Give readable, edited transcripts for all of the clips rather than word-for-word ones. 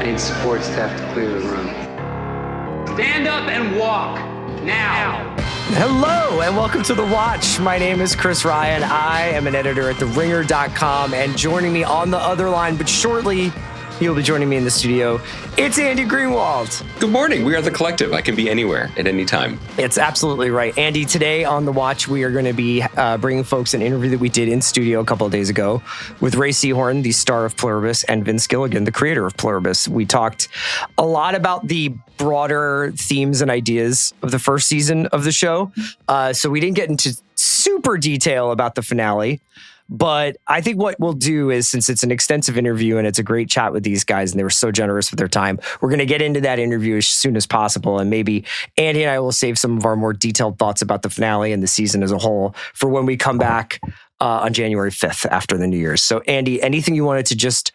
need support staff to clear the room. Stand up and walk, now. Hello, and welcome to The Watch. My name is Chris Ryan. I am an editor at TheRinger.com, and joining me on the other line, but shortly, he'll be joining me in the studio, it's Andy Greenwald. Good morning. We are The Collective. I can be anywhere at any time. It's absolutely right. Andy, today on The Watch, we are going to be bringing folks an interview that we did in studio a couple of days ago with Rhea Seehorn, the star of Pluribus, and Vince Gilligan, the creator of Pluribus. We talked a lot about the broader themes and ideas of the first season of the show. So we didn't get into super detail about the finale. But I think what we'll do is, since it's an extensive interview and it's a great chat with these guys and they were so generous with their time, we're going to get into that interview as soon as possible. And maybe Andy and I will save some of our more detailed thoughts about the finale and the season as a whole for when we come back on January 5th after the New Year's. So Andy, anything you wanted to just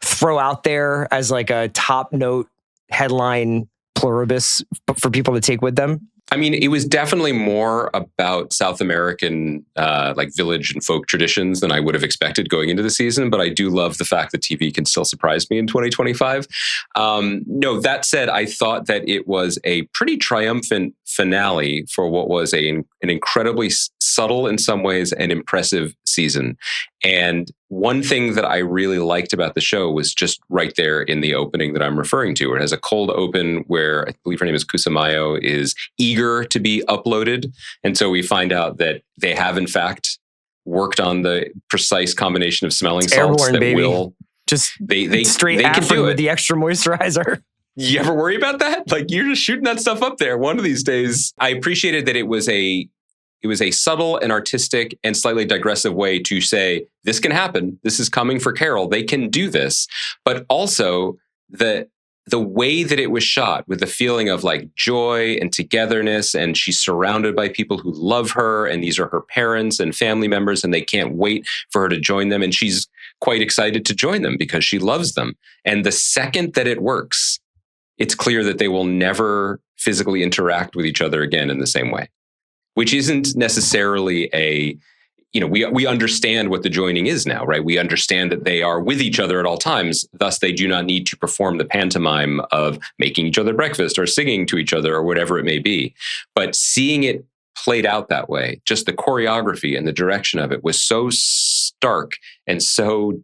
throw out there as like a top note headline Pluribus for people to take with them? I mean, it was definitely more about South American like village and folk traditions than I would have expected going into the season. But I do love the fact that TV can still surprise me in 2025. No, that said, I thought that it was a pretty triumphant finale for what was an incredibly subtle, in some ways, and impressive season. And one thing that I really liked about the show was just right there in the opening that I'm referring to. It has a cold open where I believe her name is Kusamayo, is eager to be uploaded. And so we find out that they have, in fact, worked on the precise combination of smelling salts airborne, that baby. will... Just they straight can do it with the extra moisturizer. You ever worry about that? Like, you're just shooting that stuff up there one of these days. I appreciated that it was a subtle and artistic and slightly digressive way to say, this can happen. This is coming for Carol. They can do this. But also the way that it was shot with the feeling of like joy and togetherness, and she's surrounded by people who love her, and these are her parents and family members, and they can't wait for her to join them. And she's quite excited to join them because she loves them. And the second that it works, it's clear that they will never physically interact with each other again in the same way, which isn't necessarily we understand what the joining is now, right? We understand that they are with each other at all times. Thus, they do not need to perform the pantomime of making each other breakfast or singing to each other or whatever it may be. But seeing it played out that way, just the choreography and the direction of it was so stark and so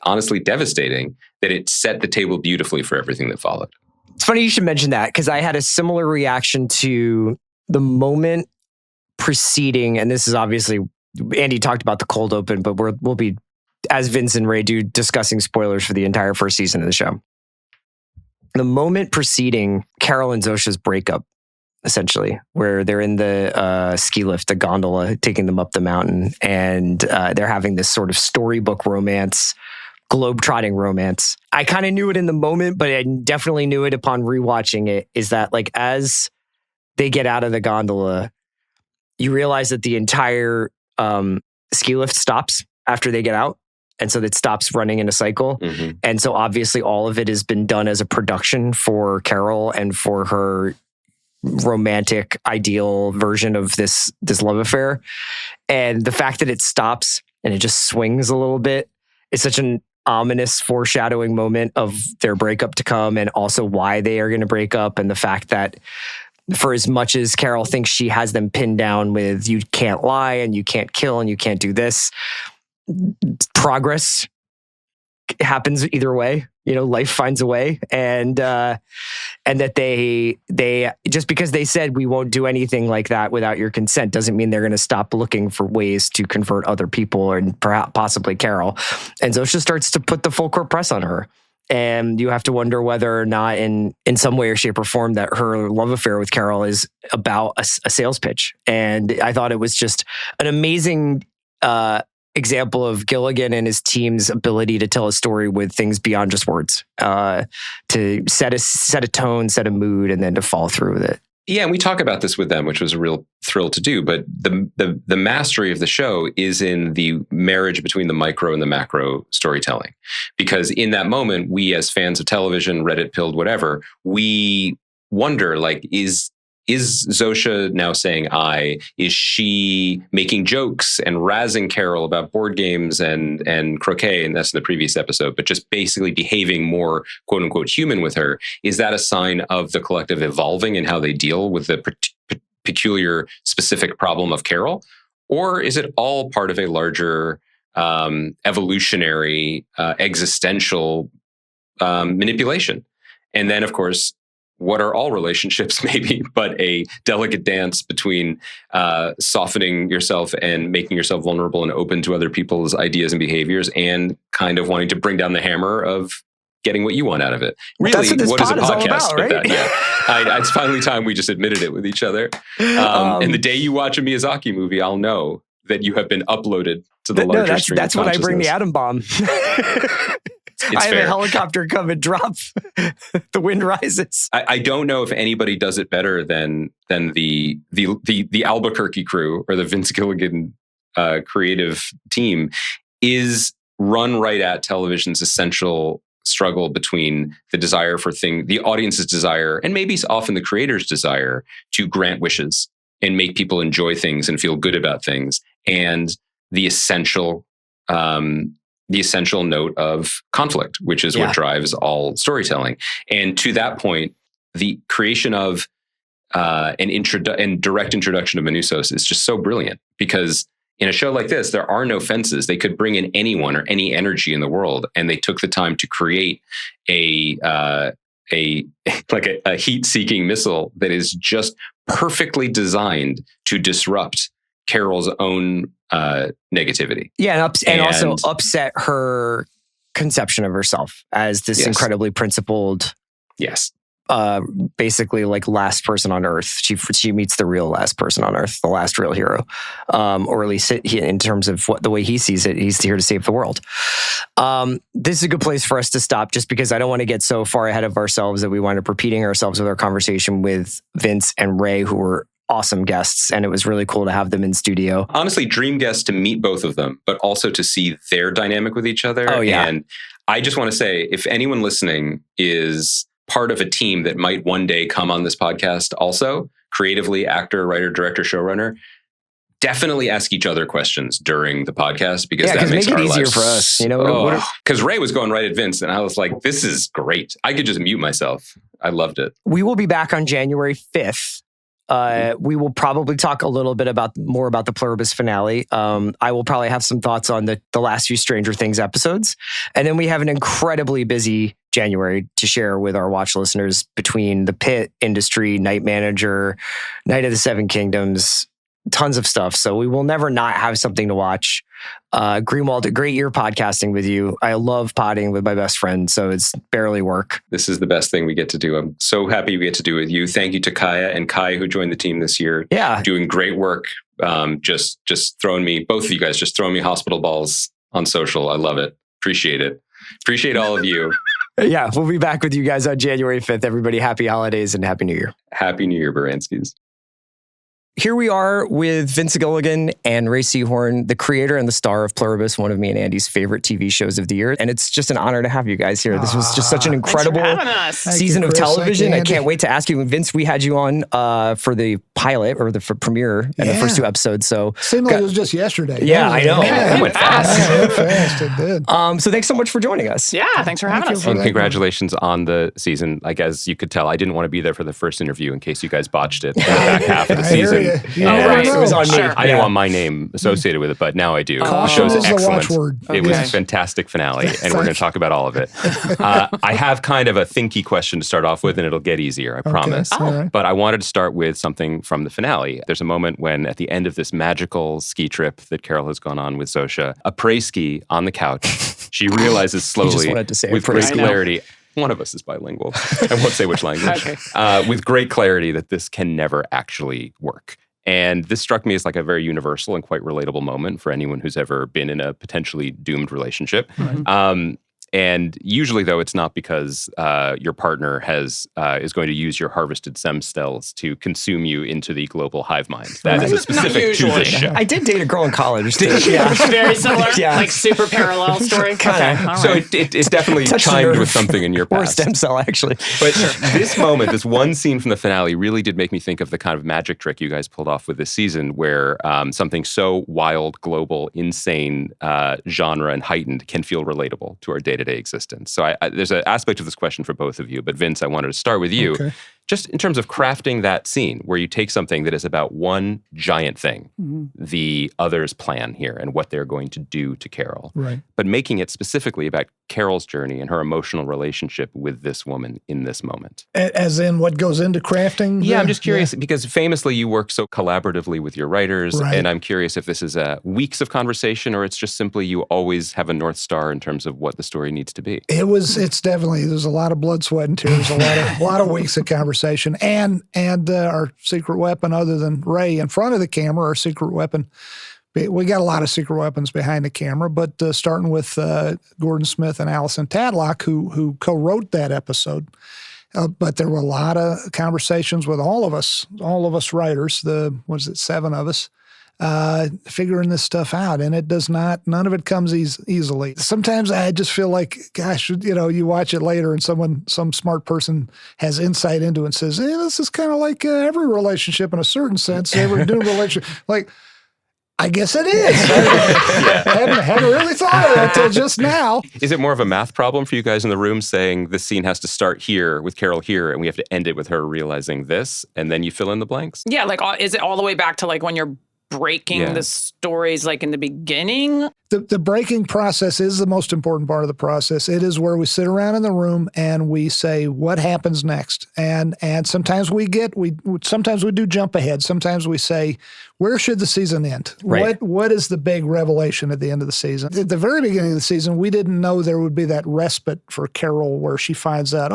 honestly devastating that it set the table beautifully for everything that followed. It's funny you should mention that, because I had a similar reaction to the moment preceding, and this is obviously, Andy talked about the cold open, but we'll be, as Vince and Ray do, discussing spoilers for the entire first season of the show. The moment preceding Carol and Zosia's breakup, essentially, where they're in the ski lift, the gondola, taking them up the mountain, and they're having this sort of storybook romance, globe-trotting romance. I kind of knew it in the moment, but I definitely knew it upon rewatching it, is that like as they get out of the gondola, you realize that the entire ski lift stops after they get out. And so it stops running in a cycle. Mm-hmm. And so obviously all of it has been done as a production for Carol and for her romantic ideal version of this love affair. And the fact that it stops and it just swings a little bit is such an ominous foreshadowing moment of their breakup to come, and also why they are going to break up, and the fact that for as much as Carol thinks she has them pinned down with you can't lie and you can't kill and you can't do this, progress happens either way. Life finds a way, and that they just because they said we won't do anything like that without your consent doesn't mean they're going to stop looking for ways to convert other people, and perhaps possibly Carol. And Zosia starts to put the full court press on her. And you have to wonder whether or not in some way or shape or form that her love affair with Carol is about a sales pitch. And I thought it was just an amazing example of Gilligan and his team's ability to tell a story with things beyond just words, to set a tone, set a mood, and then to follow through with it. Yeah, and we talk about this with them, which was a real thrill to do. But the mastery of the show is in the marriage between the micro and the macro storytelling. Because in that moment, we as fans of television, Reddit, pilled, whatever, we wonder, like, is is Zosia now saying I? Is she making jokes and razzing Carol about board games and croquet? And that's in the previous episode, but just basically behaving more quote unquote human with her. Is that a sign of the collective evolving in how they deal with the peculiar specific problem of Carol? Or is it all part of a larger evolutionary existential manipulation? And then, of course, what are all relationships maybe but a delicate dance between softening yourself and making yourself vulnerable and open to other people's ideas and behaviors, and kind of wanting to bring down the hammer of getting what you want out of it. Really, what is a podcast right? but that? Yeah. It's finally time we just admitted it with each other. And the day you watch a Miyazaki movie, I'll know that you have been uploaded to the larger stream. That's when I bring the atom bomb. I have a helicopter come and drop. The wind rises. I don't know if anybody does it better than the Albuquerque crew or the Vince Gilligan creative team. Is run right at television's essential struggle between the desire for the audience's desire, and maybe often the creator's desire to grant wishes and make people enjoy things and feel good about things, and the essential note of conflict, which is what drives all storytelling. And to that point, the creation of and direct introduction of Manusos is just so brilliant, because in a show like this, there are no fences. They could bring in anyone or any energy in the world, and they took the time to create a heat-seeking missile that is just perfectly designed to disrupt Carol's own negativity. Yeah, and also upset her conception of herself as this incredibly principled, basically like last person on Earth. She meets the real last person on Earth, the last real hero, or at least in terms of the way he sees it, he's here to save the world. This is a good place for us to stop, just because I don't want to get so far ahead of ourselves that we wind up repeating ourselves with our conversation with Vince and Ray, who were awesome guests, and it was really cool to have them in studio. Honestly, dream guests to meet both of them, but also to see their dynamic with each other. Oh, yeah. And I just want to say, if anyone listening is part of a team that might one day come on this podcast also, creatively, actor, writer, director, showrunner, definitely ask each other questions during the podcast, because that makes make it our easier lives for us. You know, because Ray was going right at Vince, and I was like, this is great. I could just mute myself. I loved it. We will be back on January 5th. We will probably talk a little bit more about the Pluribus finale. I will probably have some thoughts on the last few Stranger Things episodes. And then we have an incredibly busy January to share with our watch listeners, between The Pit, Industry, Night Manager, Night of the Seven Kingdoms, tons of stuff. So we will never not have something to watch. Greenwald, a great year podcasting with you. I love podding with my best friend, so it's barely work. This is the best thing we get to do. I'm so happy we get to do it with you. Thank you to Kaya and Kai, who joined the team this year. Yeah. Doing great work. Just throwing me, both of you guys, just throwing me hospital balls on social. I love it. Appreciate it. Appreciate all of you. Yeah, we'll be back with you guys on January 5th. Everybody, happy holidays and Happy New Year. Happy New Year, Baranskis. Here we are with Vince Gilligan and Rhea Seehorn, the creator and the star of Pluribus, one of me and Andy's favorite TV shows of the year. And it's just an honor to have you guys here. This was just such an incredible season of television. I can't wait to ask you. Vince, we had you on for the pilot or the premiere and the first two episodes. So seemed like it was just yesterday. Yeah, I know. It went fast. It did. So thanks so much for joining us. Yeah, thanks for having us. And congratulations on the season. Like, as you could tell, I didn't want to be there for the first interview in case you guys botched it. The back half of the season. Right. It was on me. I didn't want my name associated with it, but now I do. The show's excellent. It was a fantastic finale, and we're going to talk about all of it. I have kind of a thinky question to start off with, and it'll get easier, I promise. But I wanted to start with something from the finale. There's a moment when, at the end of this magical ski trip that Carol has gone on with Zosia, a prey ski on the couch, she realizes slowly, with great clarity, one of us is bilingual. I won't say which language. With great clarity that this can never actually work. And this struck me as like a very universal and quite relatable moment for anyone who's ever been in a potentially doomed relationship. And usually, though, it's not because your partner is going to use your harvested stem cells to consume you into the global hive mind. That is a specific to this show. I did date a girl in college. Yeah. Very similar, like super parallel story. Kinda. Okay, all So right. it definitely chimed with something in your past. Or a stem cell, actually. But this moment, this one scene from the finale really did make me think of the kind of magic trick you guys pulled off with this season where something so wild, global, insane, genre, and heightened can feel relatable to our day-to-day existence. So there's an aspect of this question for both of you, but Vince, I wanted to start with you. Okay. Just in terms of crafting that scene where you take something that is about one giant thing, the other's plan here and what they're going to do to Carol, Right. but making it specifically about Carol's journey and her emotional relationship with this woman in this moment. As in what goes into crafting? Yeah, I'm just curious because famously you work so collaboratively with your writers, Right. and I'm curious if this is weeks of conversation or it's just simply you always have a North Star in terms of what the story needs to be. It's definitely, there's a lot of blood, sweat, and tears, a lot of weeks of conversation. And our secret weapon, other than Ray in front of the camera, our secret weapon, we got a lot of secret weapons behind the camera, but starting with Gordon Smith and Allison Tadlock, who co-wrote that episode. But there were a lot of conversations with all of us writers, 7 of us, figuring this stuff out. And none of it comes easily. Sometimes I just feel like, gosh, you watch it later and some smart person has insight into it and says, this is kind of like every relationship in a certain sense, every new relationship. Like, I guess it is. I hadn't really thought of it until just now. Is it more of a math problem for you guys in the room saying this scene has to start here with Carol here and we have to end it with her realizing this and then you fill in the blanks? Yeah, like is it all the way back to like when you're breaking the stories like in the beginning? The breaking process is the most important part of the process. It is where we sit around in the room and we say, what happens next? And sometimes we do jump ahead. Sometimes we say, where should the season end? Right. What is the big revelation at the end of the season? At the very beginning of the season, we didn't know there would be that respite for Carol where she finds out,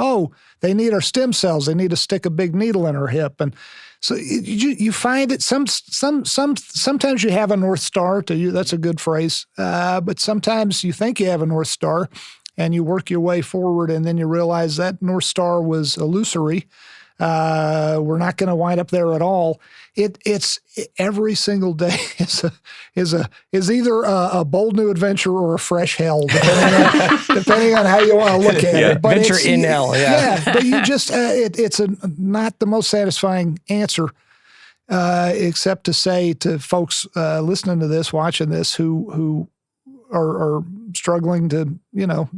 they need our stem cells. They need to stick a big needle in her hip. And so you find it sometimes you have a North Star to you. That's a good phrase. But sometimes you think you have a North Star and you work your way forward and then you realize that North Star was illusory. We're not going to wind up there at all. It's every single day is either a bold new adventure or a fresh hell, depending on how you want to look at it. But Adventure in hell, but you just it's not the most satisfying answer, except to say to folks listening to this, watching this, who are struggling to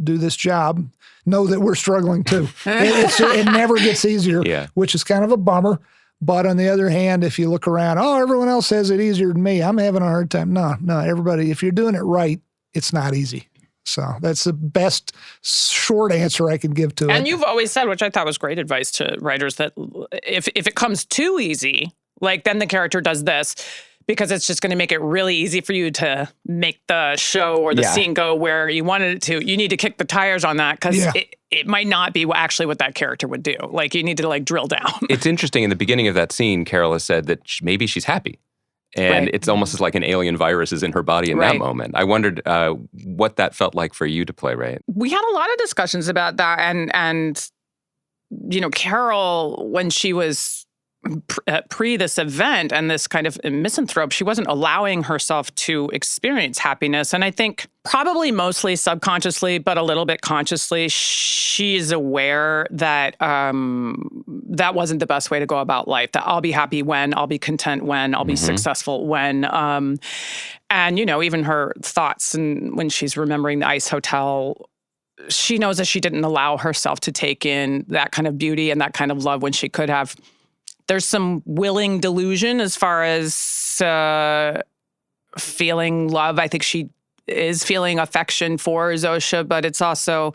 do this job, know that we're struggling too. It never gets easier, which is kind of a bummer. But on the other hand, if you look around, everyone else has it easier than me, I'm having a hard time. No, everybody, if you're doing it right, it's not easy. So that's the best short answer I can give to it. And you've always said, which I thought was great advice to writers, that if it comes too easy, like then the character does this, because it's just going to make it really easy for you to make the show or the scene go where you wanted it to. You need to kick the tires on that because it might not be actually what that character would do. Like you need to drill down. It's interesting. In the beginning of that scene, Carol has said that maybe she's happy. And it's almost as like an alien virus is in her body in that moment. I wondered what that felt like for you to play, right? We had a lot of discussions about that. And Carol, when she was pre this event and this kind of misanthrope, she wasn't allowing herself to experience happiness. And I think probably mostly subconsciously, but a little bit consciously, she's aware that that wasn't the best way to go about life, that I'll be happy when, I'll be content when, I'll be successful when. And, even her thoughts and when she's remembering the ice hotel, she knows that she didn't allow herself to take in that kind of beauty and that kind of love when she could have. There's some willing delusion as far as feeling love. I think she is feeling affection for Zosia, but it's also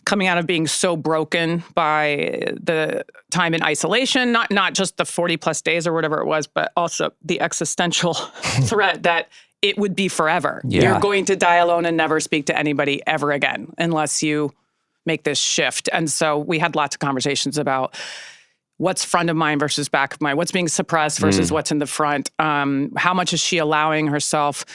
coming out of being so broken by the time in isolation, not just the 40 plus days or whatever it was, but also the existential threat that it would be forever. Yeah. You're going to die alone and never speak to anybody ever again unless you make this shift. And so we had lots of conversations about what's front of mind versus back of mind, what's being suppressed versus what's in the front. How much is she allowing herself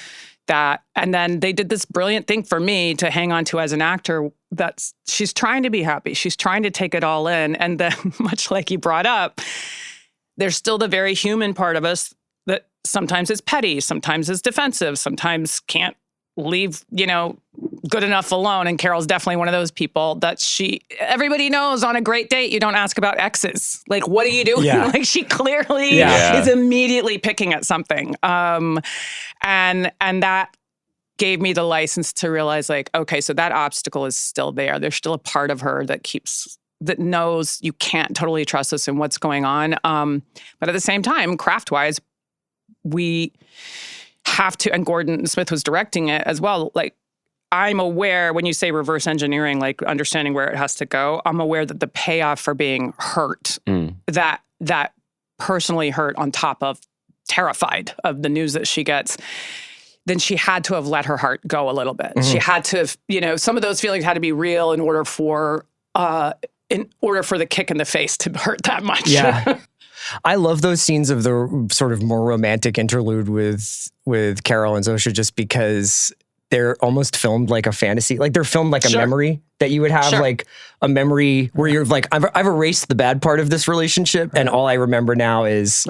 And then they did this brilliant thing for me to hang on to as an actor, that she's trying to be happy. She's trying to take it all in. And then, much like you brought up, there's still the very human part of us that sometimes is petty, sometimes is defensive, sometimes can't leave, good enough alone. And Carol's definitely one of those people that everybody knows on a great date, you don't ask about exes. Like, what are you doing? Yeah. Like, she clearly is immediately picking at something. And that gave me the license to realize, like, okay, so that obstacle is still there. There's still a part of her that knows you can't totally trust us in what's going on. But at the same time, craft-wise, we have to, and Gordon Smith was directing it as well, like, I'm aware when you say reverse engineering, like understanding where it has to go, I'm aware that the payoff for being hurt, that personally hurt on top of terrified of the news that she gets, then she had to have let her heart go a little bit. She had to have, some of those feelings had to be real in order for the kick in the face to hurt that much. Yeah. I love those scenes of the sort of more romantic interlude with Carol and Zosia, just because they're almost filmed like a fantasy. Like, they're filmed like a memory that you would have, like a memory where you're like, I've erased the bad part of this relationship, and all I remember now is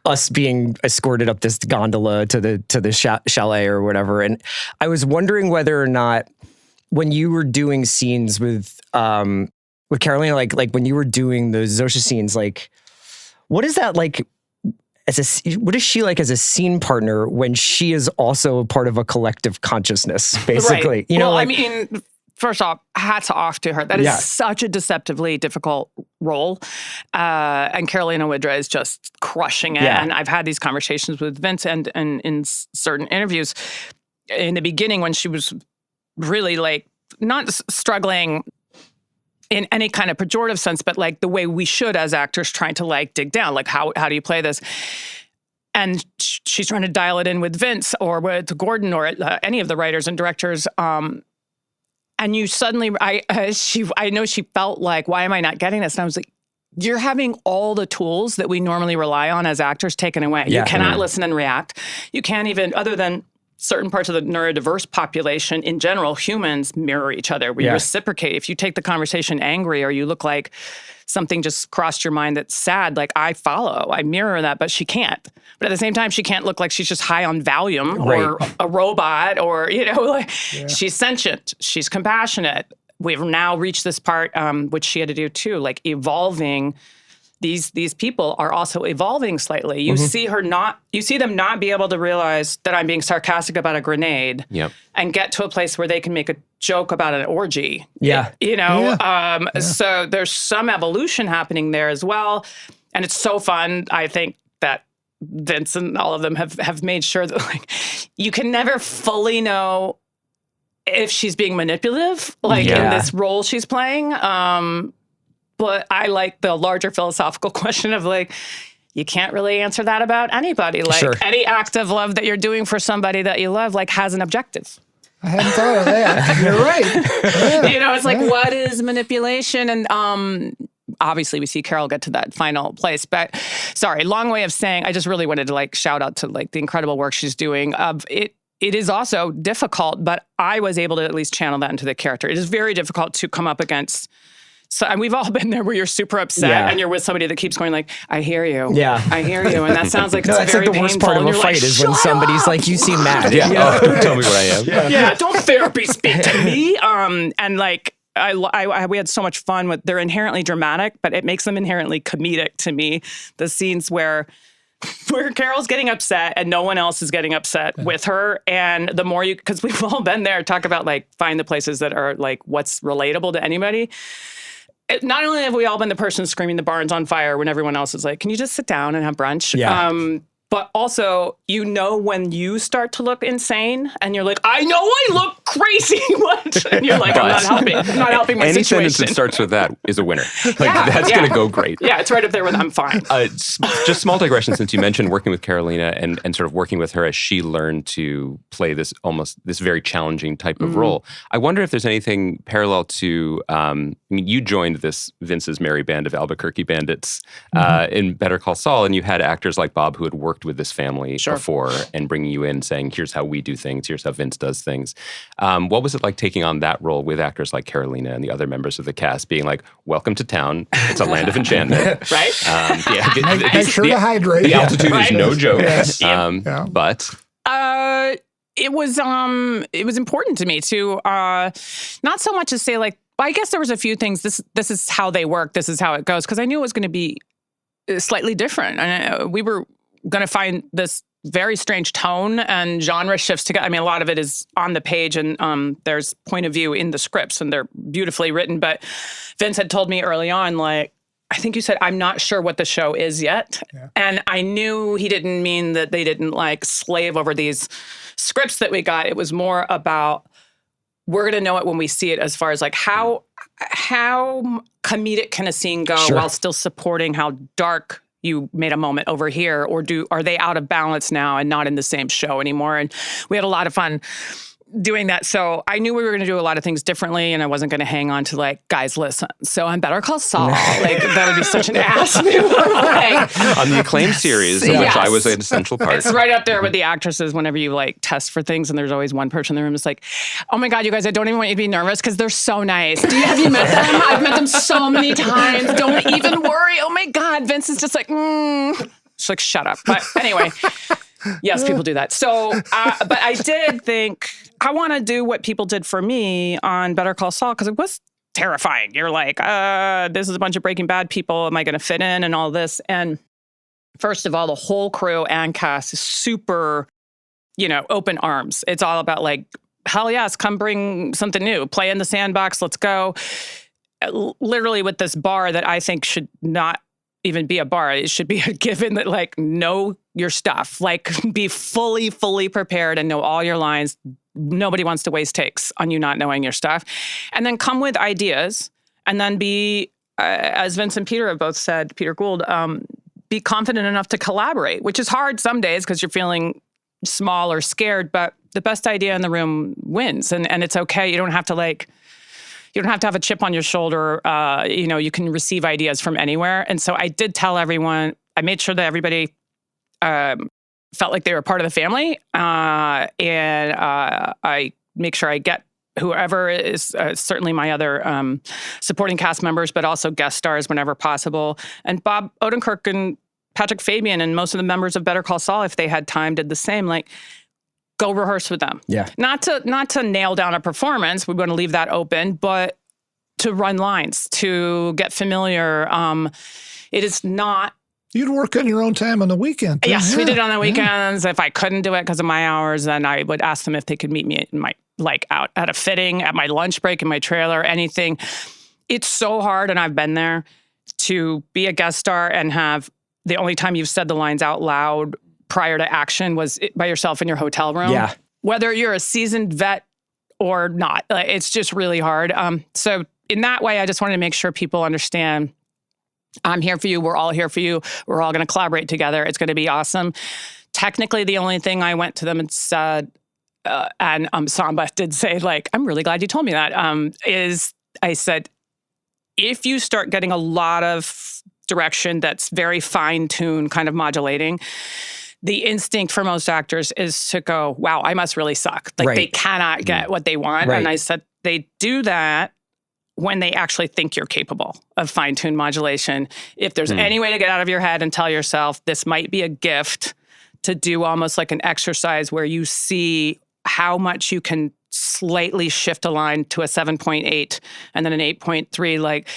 us being escorted up this gondola to the chalet or whatever. And I was wondering whether or not, when you were doing scenes with Carolina, like when you were doing the Zosia scenes, like, what is that like? What is she like as a scene partner when she is also a part of a collective consciousness, basically? Right. I mean, first off, hats off to her. That is such a deceptively difficult role. And Carolina Widra is just crushing it. Yeah. And I've had these conversations with Vince and in certain interviews in the beginning, when she was really like not struggling in any kind of pejorative sense, but like the way we should as actors, trying to like dig down, like how do you play this? And she's trying to dial it in with Vince or with Gordon or any of the writers and directors. And you suddenly, I know she felt like, why am I not getting this? And I was like, you're having all the tools that we normally rely on as actors taken away. Yeah. You cannot listen and react. You can't even, other than certain parts of the neurodiverse population, in general, humans mirror each other. We reciprocate. If you take the conversation angry, or you look like something just crossed your mind that's sad, like, I follow, I mirror that, but she can't. But at the same time, she can't look like she's just high on Valium or a robot, or, she's sentient, she's compassionate. We've now reached this part, which she had to do too, like evolving. These people are also evolving slightly. You see them not be able to realize that I'm being sarcastic about a grenade, and get to a place where they can make a joke about an orgy. Yeah. So there's some evolution happening there as well. And it's so fun. I think that Vince and all of them have made sure that, like, you can never fully know if she's being manipulative, like in this role she's playing. But I like the larger philosophical question of, like, you can't really answer that about anybody. Like, any act of love that you're doing for somebody that you love, like, has an objective. I hadn't thought of that. You're right. Yeah. It's like, what is manipulation? And obviously we see Carol get to that final place. But sorry, long way of saying, I just really wanted to, like, shout out to, like, the incredible work she's doing. It is also difficult, but I was able to at least channel that into the character. It is very difficult to come up against. So, and we've all been there where you're super upset and you're with somebody that keeps going like, I hear you. Yeah. I hear you. And that sounds like it's very like the worst part of a fight is when somebody's like, you seem mad. Yeah. Don't tell me what I am. Don't therapy speak to me. And like, we had so much fun with, they're inherently dramatic, but it makes them inherently comedic to me. The scenes where Carol's getting upset and no one else is getting upset with her. And the more because we've all been there, talk about like, find the places that are like, what's relatable to anybody. Not only have we all been the person screaming the barn's on fire when everyone else is like, can you just sit down and have brunch? Yeah. But also, when you start to look insane and you're like, I know I look crazy. What? And you're like, I'm not helping. I'm not helping my Any situation. sentence that starts with that is a winner. That's going to go great. Yeah, it's right up there with I'm fine. Just small digression, since you mentioned working with Carolina and sort of working with her as she learned to play this very challenging type of role. I wonder if there's anything parallel to, you joined this Vince's merry band of Albuquerque bandits in Better Call Saul, and you had actors like Bob who had worked with this family before and bringing you in saying, here's how we do things, here's how Vince does things. What was it like taking on that role with actors like Carolina and the other members of the cast, being like, welcome to town, it's a land of enchantment. Right? Make sure to hydrate. The altitude is no joke. Yes. But it was important to me to not so much as say like, I guess there was a few things. This is how they work. This is how it goes, because I knew it was going to be slightly different, and we were going to find this very strange tone and genre shifts together. I mean, a lot of it is on the page, and there's point of view in the scripts, and they're beautifully written. But Vince had told me early on, like, I think you said, I'm not sure what the show is yet. Yeah. And I knew he didn't mean that they didn't like slave over these scripts that we got. It was more about, we're going to know it when we see it, as far as like how comedic can a scene go while still supporting how dark you made a moment over here, or are they out of balance now and not in the same show anymore? And we had a lot of fun doing that. So I knew we were going to do a lot of things differently, and I wasn't going to hang on to like, guys, listen, so I'm Better Call Saul. Like, that would be such an ass move. Like, on the acclaimed series, in which I was an essential part. It's right up there with the actresses whenever you like test for things, and there's always one person in the room that's like, oh my God, you guys, I don't even want you to be nervous because they're so nice. Have you met them? I've met them so many times. Don't even worry. Oh my God. Vince is just like, She's like, shut up. But anyway, yes, people do that. So, but I did think, I want to do what people did for me on Better Call Saul, because it was terrifying. You're like, this is a bunch of Breaking Bad people. Am I going to fit in and all this? And first of all, the whole crew and cast is super, open arms. It's all about like, hell yes, come bring something new. Play in the sandbox. Let's go. Literally with this bar that I think should not even be a bar. It should be a given that like, know your stuff, like be fully prepared and know all your lines. Nobody wants to waste takes on you not knowing your stuff. And then come with ideas, and then be, as Vince and Peter have both said, Peter Gould, be confident enough to collaborate, which is hard some days because you're feeling small or scared, but the best idea in the room wins. And it's okay. You don't have to have a chip on your shoulder. You can receive ideas from anywhere. And so I did tell everyone, I made sure that everybody felt like they were part of the family. And I make sure I get whoever is certainly my other supporting cast members, but also guest stars whenever possible. And Bob Odenkirk and Patrick Fabian and most of the members of Better Call Saul, if they had time, did the same. Like, go rehearse with them. Yeah. Not to nail down a performance. We want to leave that open, but to run lines, to get familiar. It is not. You'd work on your own time on the weekend. Too. Yes, we did it on the weekends. If I couldn't do it because of my hours, then I would ask them if they could meet me out at a fitting, at my lunch break, in my trailer, anything. It's so hard, and I've been there, to be a guest star and have the only time you've said the lines out loud prior to action was by yourself in your hotel room. Yeah. Whether you're a seasoned vet or not, it's just really hard. So in that way, I just wanted to make sure people understand, I'm here for you. We're all here for you. We're all going to collaborate together. It's going to be awesome. Technically, the only thing I went to them and said, and Samba did say, like, I'm really glad you told me that, is I said, if you start getting a lot of direction that's very fine-tuned, kind of modulating, the instinct for most actors is to go, wow, I must really suck. Like, they cannot get what they want. Right. And I said, they do that when they actually think you're capable of fine-tuned modulation. If there's any way to get out of your head and tell yourself, this might be a gift, to do almost like an exercise where you see how much you can slightly shift a line to a 7.8 and then an 8.3, like,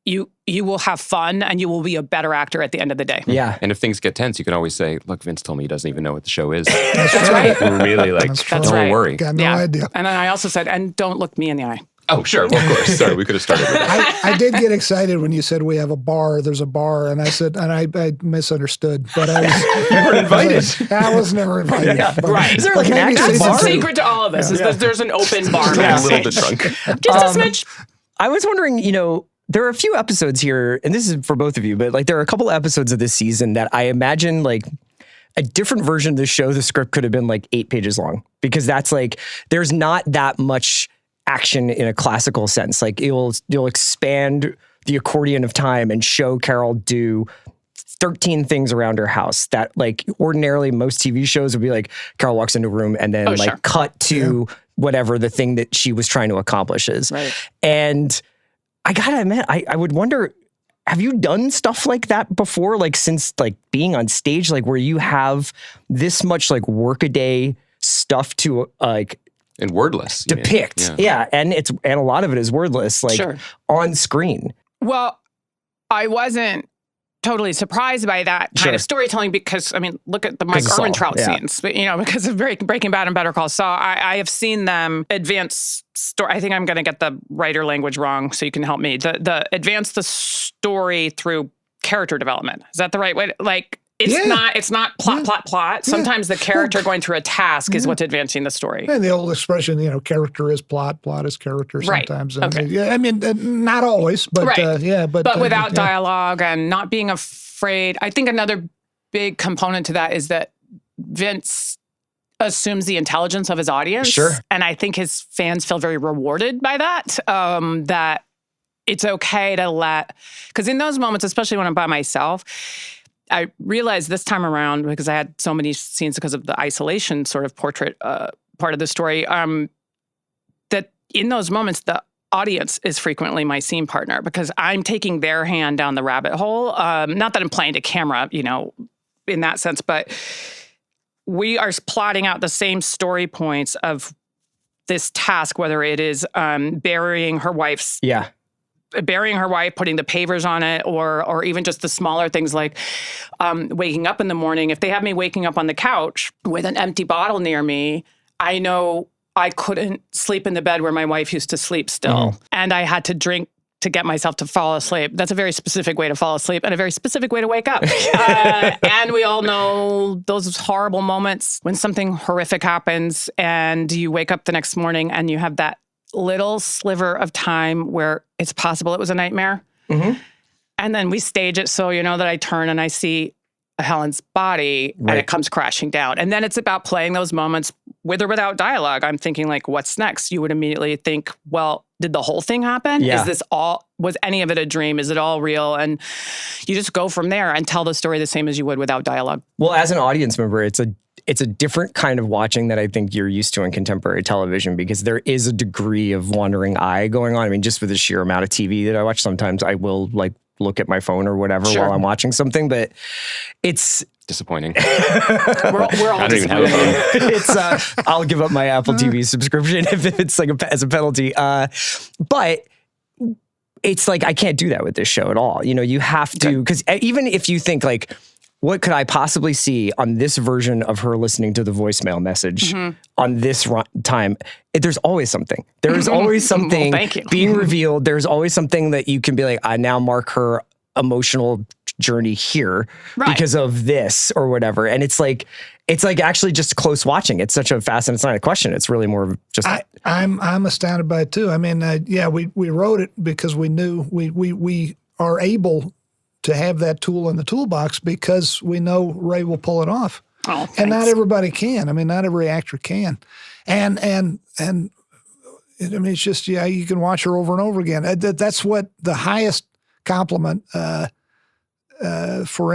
you will have fun and you will be a better actor at the end of the day. Yeah. And if things get tense, you can always say, look, Vince told me he doesn't even know what the show is. That's right. We're really like, don't worry. Got no idea. And then I also said, and don't look me in the eye. Oh, sure. Well, of course. Sorry, we could have started with that. I did get excited when you said we have a bar. There's a bar, and I said, and I misunderstood, but I was You weren't invited. I was never invited. Yeah. But- Right. Is there like an but maybe actual season bar? The two. secret to all of this is that there's an open bar. A little backstage. bit drunk. Just a smidge. I was wondering, there are a few episodes here, and this is for both of you, but like there are a couple of episodes of this season that I imagine like a different version of the show, the script could have been like 8 pages long, because that's like, there's not that much action in a classical sense. Like you'll expand the accordion of time and show Carol do 13 things around her house that like ordinarily most TV shows would be like Carol walks into a room and then sure. cut to whatever the thing that she was trying to accomplish is. Right. And I gotta admit, I would wonder, have you done stuff like that before? Like since like being on stage, like where you have this much like workaday stuff to like And wordless. you mean. depict. Yeah. And a lot of it is wordless, like Sure. on screen. Well, I wasn't totally surprised by that kind Sure. of storytelling because, I mean, look at the Mike Because of Saul, Ehrmantraut yeah. scenes, but, because of Breaking Bad and Better Call Saul. I have seen them advance story. I think I'm going to get the writer language wrong, so you can help me. The advance the story through character development. Is that the right way? Like, it's not plot. Sometimes the character going through a task is what's advancing the story. And the old expression, character is plot is character Right. sometimes. Okay. Yeah, I mean, not always, but Right. but without yeah. dialogue and not being afraid. I think another big component to that is that Vince assumes the intelligence of his audience. Sure. And I think his fans feel very rewarded by that, that it's okay to because in those moments, especially when I'm by myself, I realized this time around, because I had so many scenes because of the isolation sort of portrait part of the story, that in those moments, the audience is frequently my scene partner because I'm taking their hand down the rabbit hole. Not that I'm playing to camera, in that sense, but we are plotting out the same story points of this task, whether it is burying her wife, putting the pavers on it, or even just the smaller things like waking up in the morning. If they have me waking up on the couch with an empty bottle near me, I know I couldn't sleep in the bed where my wife used to sleep still. And I had to drink to get myself to fall asleep. That's a very specific way to fall asleep and a very specific way to wake up. And we all know those horrible moments when something horrific happens and you wake up the next morning and you have that little sliver of time where it's possible it was a nightmare. Mm-hmm. And then we stage it so, that I turn and I see Helen's body and it comes crashing down. And then it's about playing those moments with or without dialogue. I'm thinking like, what's next? You would immediately think, well, did the whole thing happen? Yeah. Was any of it a dream? Is it all real? And you just go from there and tell the story the same as you would without dialogue. Well, as an audience member, it's a different kind of watching that I think you're used to in contemporary television, because there is a degree of wandering eye going on. I mean, just with the sheer amount of TV that I watch, sometimes I will like look at my phone or whatever while I'm watching something, but it's disappointing. We're all I don't even have a phone. it's I'll give up my Apple TV subscription if it's like as a penalty. But it's like I can't do that with this show at all. You have to, because even if you think like, what could I possibly see on this version of her listening to the voicemail message on this time? There's always something. There's always something being revealed. There's always something that you can be like, I now mark her emotional journey here because of this or whatever. And it's like actually just close watching. It's such a fascinating, it's not a question. It's really more of just. I'm astounded by it too. I mean, we wrote it because we knew we are able to have that tool in the toolbox because we know Ray will pull it off. Oh, and not everybody can. I mean, not every actor can. And I mean, it's just, you can watch her over and over again. That's what the highest compliment for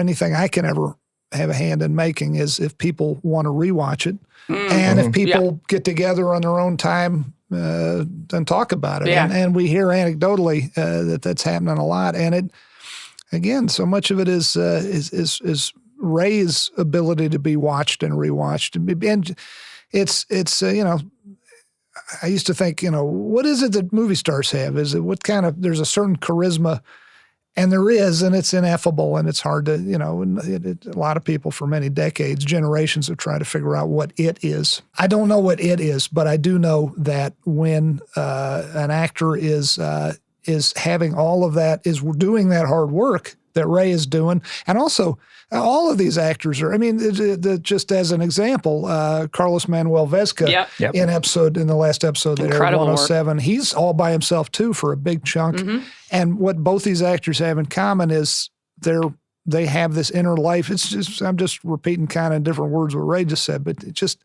anything I can ever have a hand in making is if people want to rewatch it. And if people get together on their own time and talk about it. And we hear anecdotally that's happening a lot. And again, so much of it is Ray's ability to be watched and rewatched, and it's I used to think, what is it that movie stars have? Is it what kind of? There's a certain charisma And there is, and it's ineffable, and it's hard to, a lot of people for many decades, generations have tried to figure out what it is. I don't know what it is, but I do know that when an actor is having all of that, is doing that hard work that Ray is doing, and also all of these actors are, just as an example, Carlos Manuel Vesca in the last episode that aired 107, he's all by himself too for a big chunk. Mm-hmm. And what both these actors have in common is they have this inner life. It's just, I'm just repeating kind of different words what Ray just said, but it just,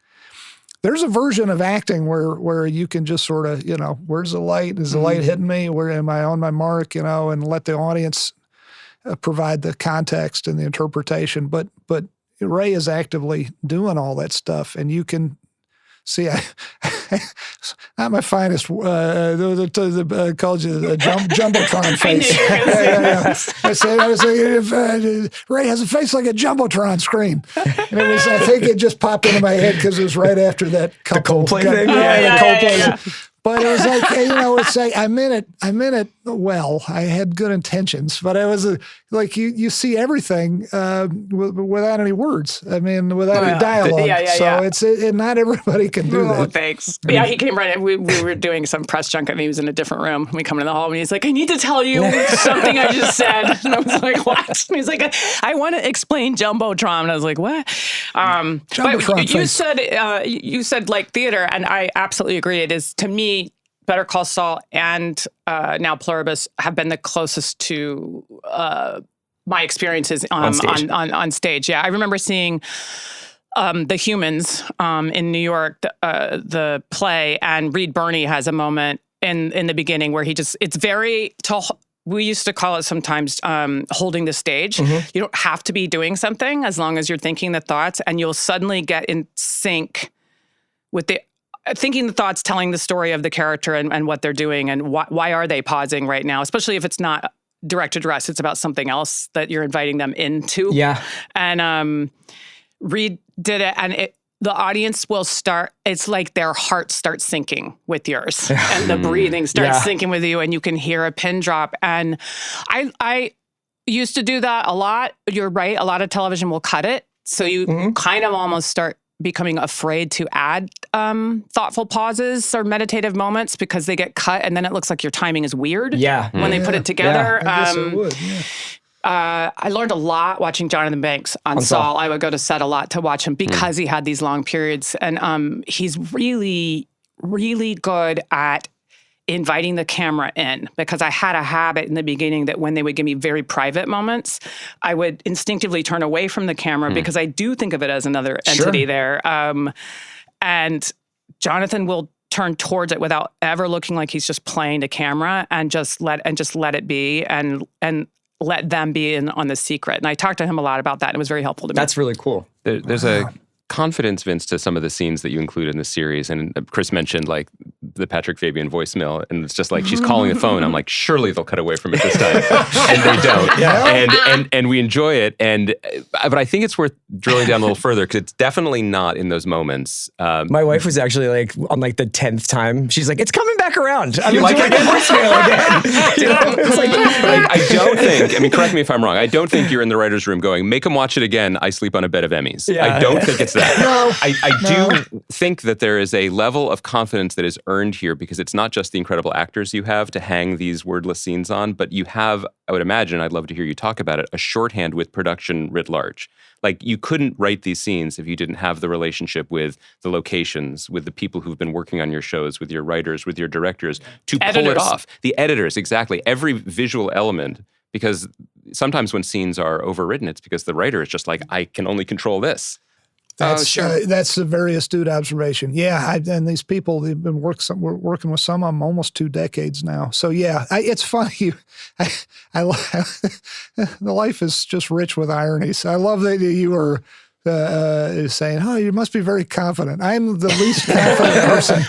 there's a version of acting where you can just sort of, where's the light? Is the light hitting me? Where am I on my mark? And let the audience provide the context and the interpretation. But Ray is actively doing all that stuff, and you can see. Not my finest. Called you the jumbotron face. I said, Ray has a face like a jumbotron screen, and it was. I think it just popped into my head because it was right after that Coldplay thing. Yeah. But it was like, it's like, I meant it well. I had good intentions, but it was like you see everything without any words. Without any dialogue. So not everybody can do that. Thanks. Yeah, he came right in. We were doing some press junket, and he was in a different room. We come into the hall, and he's like, I need to tell you something I just said. And I was like, what? And he's like, I want to explain Jumbotron. And I was like, what? But you said like theater, and I absolutely agree. It is, to me, Better Call Saul and now Pluribus have been the closest to my experiences on stage. Yeah, I remember seeing The Humans in New York, the play, and Reed Birney has a moment in the beginning where it's very we used to call it sometimes holding the stage. Mm-hmm. You don't have to be doing something as long as you're thinking the thoughts, and you'll suddenly get in sync with thinking the thoughts, telling the story of the character and what they're doing, and why are they pausing right now, especially if it's not direct address, it's about something else that you're inviting them into. Yeah. And Reed did it, and the audience will start, it's like their heart starts syncing with yours, and the breathing starts syncing with you, and you can hear a pin drop. And I used to do that a lot. You're right, a lot of television will cut it, so you kind of almost start becoming afraid to add thoughtful pauses or meditative moments because they get cut, and then it looks like your timing is weird when they put it together. I guess it would, I learned a lot watching Jonathan Banks on Saul. I would go to set a lot to watch him because he had these long periods, and he's really, really good at inviting the camera in, because I had a habit in the beginning that when they would give me very private moments, I would instinctively turn away from the camera because I do think of it as another entity there. And Jonathan will turn towards it without ever looking like he's just playing the camera, and just let it be, and let them be in on the secret. And I talked to him a lot about that, and it was very helpful to me. That's really cool. There's a confidence, Vince, to some of the scenes that you include in the series. And Chris mentioned like the Patrick Fabian voicemail, and it's just like she's calling the phone. I'm like, surely they'll cut away from it this time, and they don't. And we enjoy it. But I think it's worth drilling down a little further, because it's definitely not in those moments. My wife was actually like on like the 10th time. She's like, it's coming back around. I'm like, I voicemail again. It's like, I don't think. I mean, correct me if I'm wrong. I don't think you're in the writer's room going, make them watch it again. I sleep on a bed of Emmys. I don't think it's that. No. I do think that there is a level of confidence that is earned here, because it's not just the incredible actors you have to hang these wordless scenes on, but you have, I would imagine, I'd love to hear you talk about it, a shorthand with production writ large. Like, you couldn't write these scenes if you didn't have the relationship with the locations, with the people who've been working on your shows, with your writers, with your directors, to pull it off. The editors, exactly. Every visual element. Because sometimes when scenes are overwritten, it's because the writer is just like, I can only control this. That's a very astute observation. Yeah, and these people, they've been working with some of them almost 2 decades now. So yeah, it's funny. The life is just rich with ironies. I love that you were saying, "Oh, you must be very confident." I'm the least confident person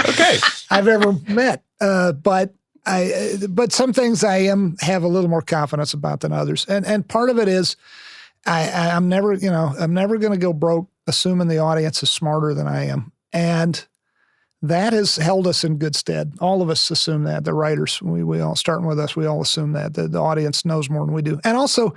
I've ever met, but some things I have a little more confidence about than others, and part of it is I'm never going to go broke assuming the audience is smarter than I am. And that has held us in good stead. All of us assume that. The writers, we all, starting with us, we all assume that. The audience knows more than we do. And also,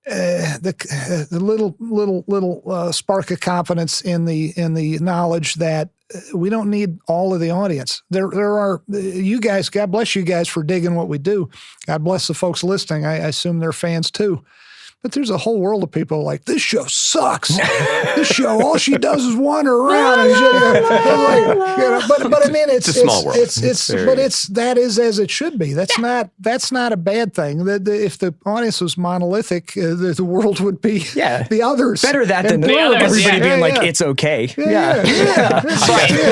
the little spark of confidence in the knowledge that we don't need all of the audience. There are you guys. God bless you guys for digging what we do. God bless the folks listening. I assume they're fans too. But there's a whole world of people like, this show sucks. This show, all she does is wander around. And but I mean, it's a small world. That is as it should be. That's not a bad thing. If the audience was monolithic, the world would be the others. Better that than everybody being like, it's okay. I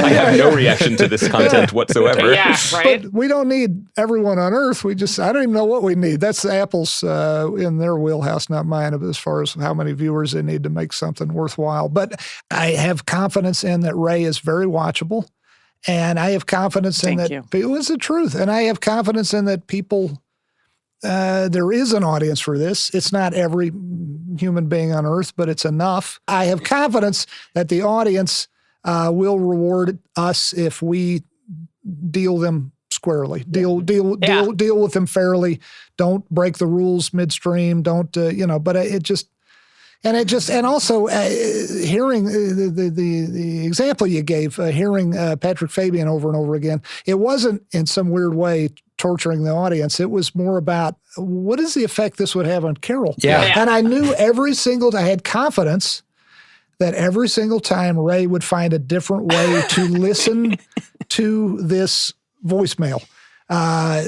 have no reaction to this content whatsoever. Yeah, right. But we don't need everyone on Earth. I don't even know what we need. That's Apple's in their wheelhouse, not mine, as far as how many viewers they need to make something worthwhile. But I have confidence in that Ray is very watchable, and I have confidence in that people. It's the truth, and I have confidence in that people. There is an audience for this. It's not every human being on Earth, but it's enough. I have confidence that the audience will reward us if we deal them squarely. Deal with them fairly. Don't break the rules midstream. Don't But and also hearing the example you gave, hearing Patrick Fabian over and over again. It wasn't in some weird way torturing the audience. It was more about what is the effect this would have on Carol. And I knew I had confidence that every single time Ray would find a different way to listen to this voicemail,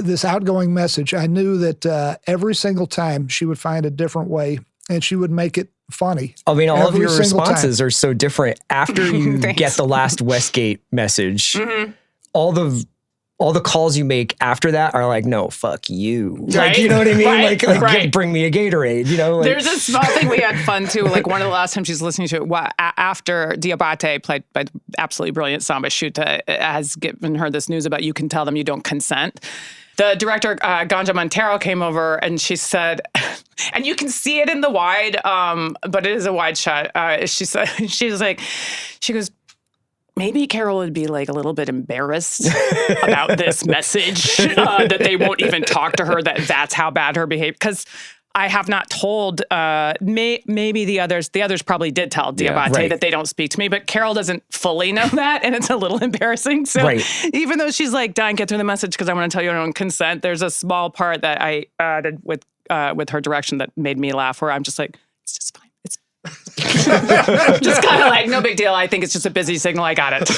this outgoing message. I knew that every single time she would find a different way and she would make it funny. I mean, all of your responses are so different. After you get the last Westgate message, all the calls you make after that are like, no, fuck you. Right? Like, you know what I mean? Like bring me a Gatorade, There's a small thing we had fun too. Like one of the last times she's listening to it, after Diabate, played by absolutely brilliant Samba Shuta, has given her this news about you can tell them you don't consent. The director, Ganja Montero, came over and she said, and you can see it in the wide, but it is a wide shot. She goes, maybe Carol would be like a little bit embarrassed about this message, that they won't even talk to her, that's how bad her behavior. Because I have not told, maybe the others probably did tell Diabate that they don't speak to me, but Carol doesn't fully know that, and it's a little embarrassing. So even though she's like, Don, get through the message because I want to tell you I don't consent, there's a small part that I did with her direction that made me laugh, where I'm just like, it's just fine. Just kind of like, no big deal. I think it's just a busy signal. I got it.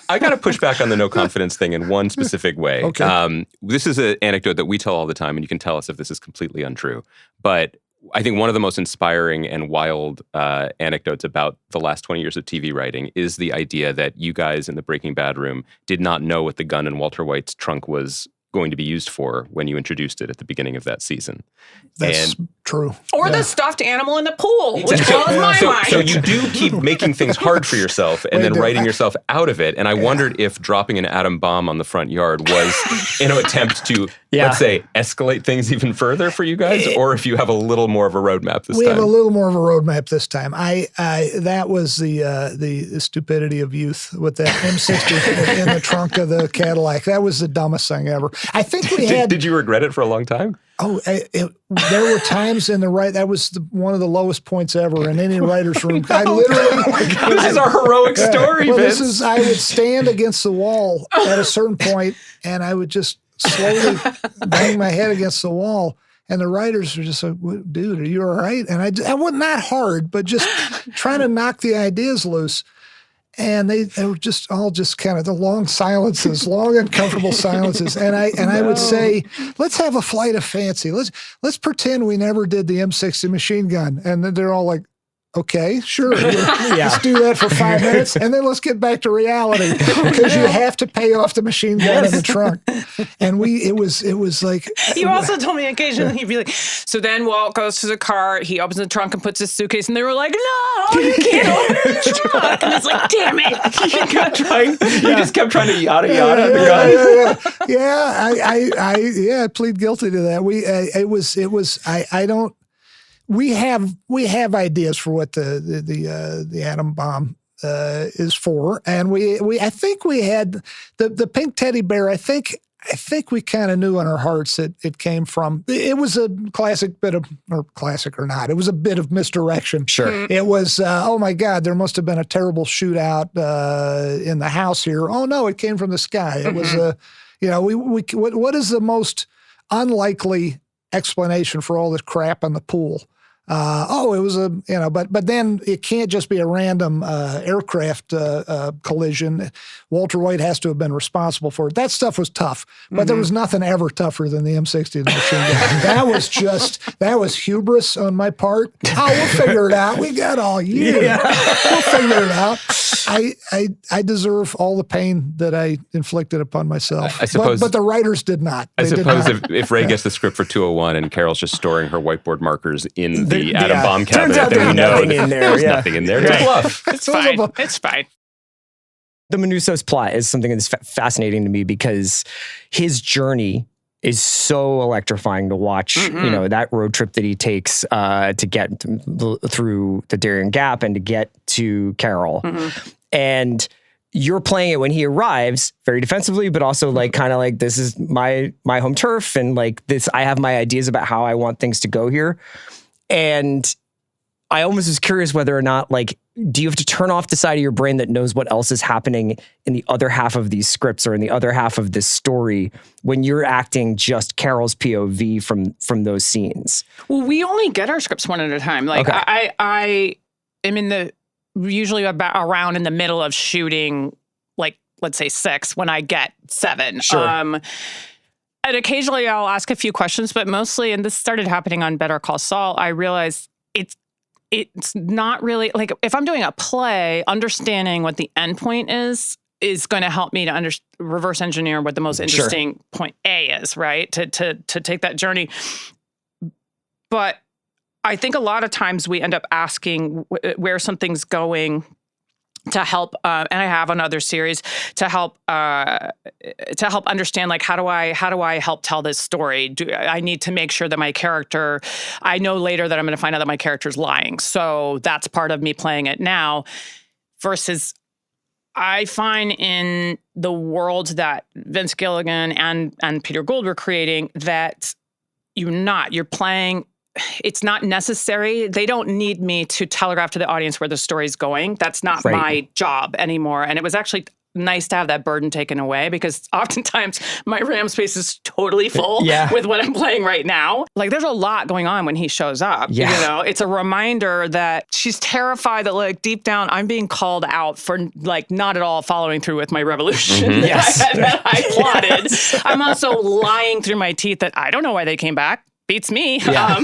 I got to push back on the no confidence thing in one specific way. Okay. This is an anecdote that we tell all the time, and you can tell us if this is completely untrue. But I think one of the most inspiring and wild anecdotes about the last 20 years of TV writing is the idea that you guys in the Breaking Bad room did not know what the gun in Walter White's trunk was going to be used for when you introduced it at the beginning of that season. That's true. Or the stuffed animal in the pool, which blows my mind. So you do keep making things hard for yourself and then writing yourself out of it. And I wondered if dropping an atom bomb on the front yard was an attempt to, let's say, escalate things even further for you guys, or if you have a little more of a roadmap this time. We have a little more of a roadmap this time. That was the stupidity of youth with that M60 in the trunk of the Cadillac. That was the dumbest thing ever. I think we had. Did you regret it for a long time? Oh, there were times in the that was one of the lowest points ever in any writer's room. I literally. This is our heroic story, Vince. I would stand against the wall at a certain point, and I would just slowly bang my head against the wall. And the writers were just like, dude, are you all right? And I wasn't that hard, but just trying to knock the ideas loose. And they were just all kind of the long silences, long uncomfortable silences. And I would say, let's have a flight of fancy. Let's pretend we never did the M60 machine gun. And then they're all like, okay, sure. Let's do that for 5 minutes, and then let's get back to reality because you have to pay off the machine gun in the trunk. And it was like. You also told me occasionally he'd be like, so then Walt goes to the car, he opens the trunk and puts his suitcase, and they were like, no, you can't open the trunk. And it's like, damn it. You just kept trying to yada the gun. I plead guilty to that. We have ideas for what the atom bomb is for. And I think we had the pink teddy bear. I think we kind of knew in our hearts that it came from. It was a classic bit of, or classic or not, it was a bit of misdirection. Sure. It was, oh my God, there must have been a terrible shootout in the house here. Oh no, it came from the sky. It was what is the most unlikely explanation for all this crap in the pool? It was but then it can't just be a random aircraft collision. Walter White has to have been responsible for it. That stuff was tough, but there was nothing ever tougher than the M60 and the machine gun. That was hubris on my part. Oh, we'll figure it out. We got all year. Yeah. We'll figure it out. I deserve all the pain that I inflicted upon myself. I suppose, but the writers did not. I suppose if Ray gets the script for 201 and Carol's just storing her whiteboard markers in the atom bomb cabinet, turns out then we know nothing in there. There's nothing in there. It's a bluff. It's fine. It's fine. The Manussos plot is something that's fascinating to me because his journey is so electrifying to watch. Mm-hmm. You know, that road trip that he takes to get through the Darien Gap and to get to Carol. Mm-hmm. And you're playing it when he arrives very defensively, but also like kind of like, this is my home turf, and like this, I have my ideas about how I want things to go here. And I almost was curious whether or not, like, do you have to turn off the side of your brain that knows what else is happening in the other half of these scripts or in the other half of this story when you're acting just Carol's POV from those scenes? Well, we only get our scripts one at a time. Like, Okay. I am usually around in the middle of shooting, like, let's say 6 when I get 7. Sure. And occasionally I'll ask a few questions, but mostly, and this started happening on Better Call Saul, I realized it's not really, like, if I'm doing a play, understanding what the end point is going to help me to reverse engineer what the most interesting point A is, right? To take that journey. But I think a lot of times we end up asking where something's going to help, and I have on other series to help understand, like, how do I help tell this story? I need to make sure that my character, I know later that I'm going to find out that my character's lying, so that's part of me playing it now. Versus, I find in the world that Vince Gilligan and Peter Gould were creating that you're playing. It's not necessary. They don't need me to telegraph to the audience where the story's going. That's not my job anymore. And it was actually nice to have that burden taken away, because oftentimes my RAM space is totally full with what I'm playing right now. Like, there's a lot going on when he shows up. Yeah. You know, it's a reminder that she's terrified that, like, deep down I'm being called out for, like, not at all following through with my revolution that I plotted. I'm also lying through my teeth that I don't know why they came back. Beats me. Yeah.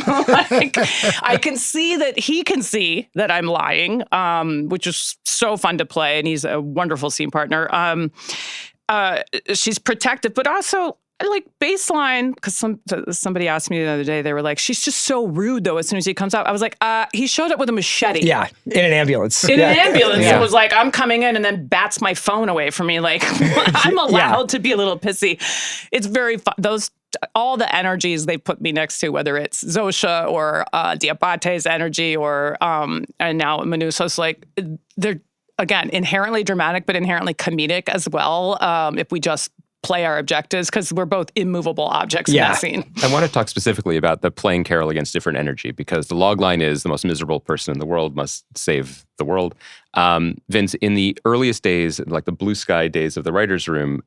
I can see that he can see that I'm lying, which is so fun to play, and he's a wonderful scene partner. She's protective, but also, like, baseline, because somebody asked me the other day, they were like, she's just so rude, though, as soon as he comes out. I was like, he showed up with a machete. Yeah, in an ambulance. An ambulance. It was like, I'm coming in, and then bats my phone away from me. Like, I'm allowed to be a little pissy. It's very fun. All the energies they put me next to, whether it's Zosia or Diabate's energy or and now Manussos, like, they're, again, inherently dramatic, but inherently comedic as well, if we just play our objectives, because we're both immovable objects in that scene. I want to talk specifically about the playing Carol against different energy, because the log line is the most miserable person in the world must save the world. Vince, in the earliest days, like the blue sky days of the writer's room,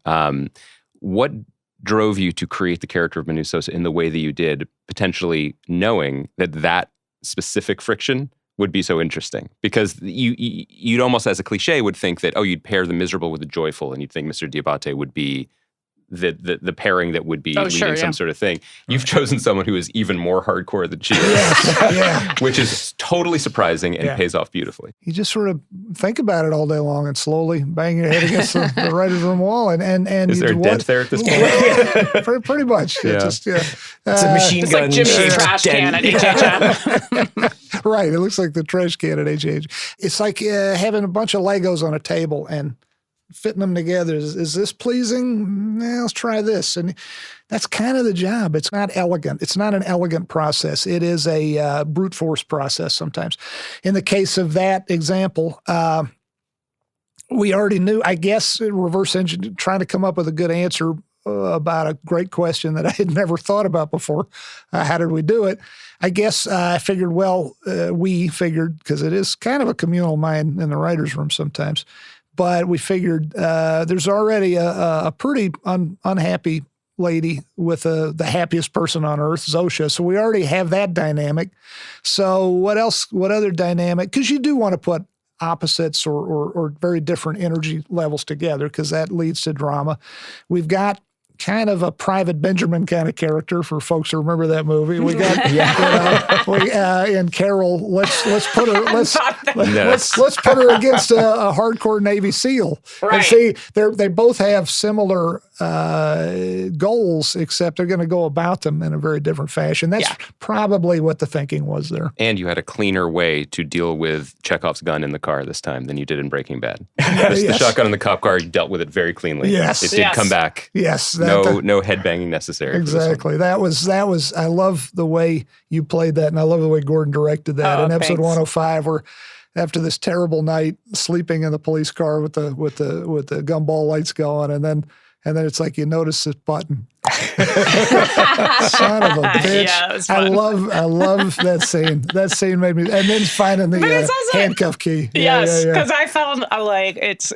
what drove you to create the character of Manussos in the way that you did, potentially knowing that specific friction would be so interesting? Because you'd almost, as a cliche, would think that, you'd pair the miserable with the joyful, and you'd think Mr. Diabate would be the pairing that would be leading some sort of thing. You've chosen someone who is even more hardcore than she is, which is totally surprising and pays off beautifully. You just sort of think about it all day long and slowly bang your head against the writer's room wall. And is there a dent there at this point? Pretty much. Yeah. It's a machine gun. Like Jimmy's trash can at HHM. Right. It looks like the trash can at HHM. It's like having a bunch of Legos on a table and fitting them together. Is this pleasing? Let's try this. And that's kind of the job. It's not elegant. It's not an elegant process. It is a brute force process sometimes. In the case of that example, we already knew, I guess, reverse engineering, trying to come up with a good answer about a great question that I had never thought about before. How did we do it? I guess I figured, we figured, because it is kind of a communal mind in the writer's room sometimes, but we figured there's already a pretty unhappy lady with the happiest person on earth, Zosia. So we already have that dynamic. So what else? What other dynamic? Because you do want to put opposites or very different energy levels together, because that leads to drama. We've got kind of a Private Benjamin kind of character for folks who remember that movie. We got and Carol. Let's put her let's put her against a hardcore Navy SEAL. Right. And see, they both have similar goals, except they're going to go about them in a very different fashion. That's probably what the thinking was there. And you had a cleaner way to deal with Chekhov's gun in the car this time than you did in Breaking Bad. Just the shotgun in the cop car, you dealt with it very cleanly. Yes. It did come back. Yes. No headbanging necessary. Exactly. That was. I love the way you played that, and I love the way Gordon directed that. In episode 105, where after this terrible night sleeping in the police car with the gumball lights going, and then it's like you notice this button. Son of a bitch! Yeah, it was I fun. love that scene. That scene made me. And then finding the handcuff key. Yes, because I found like it's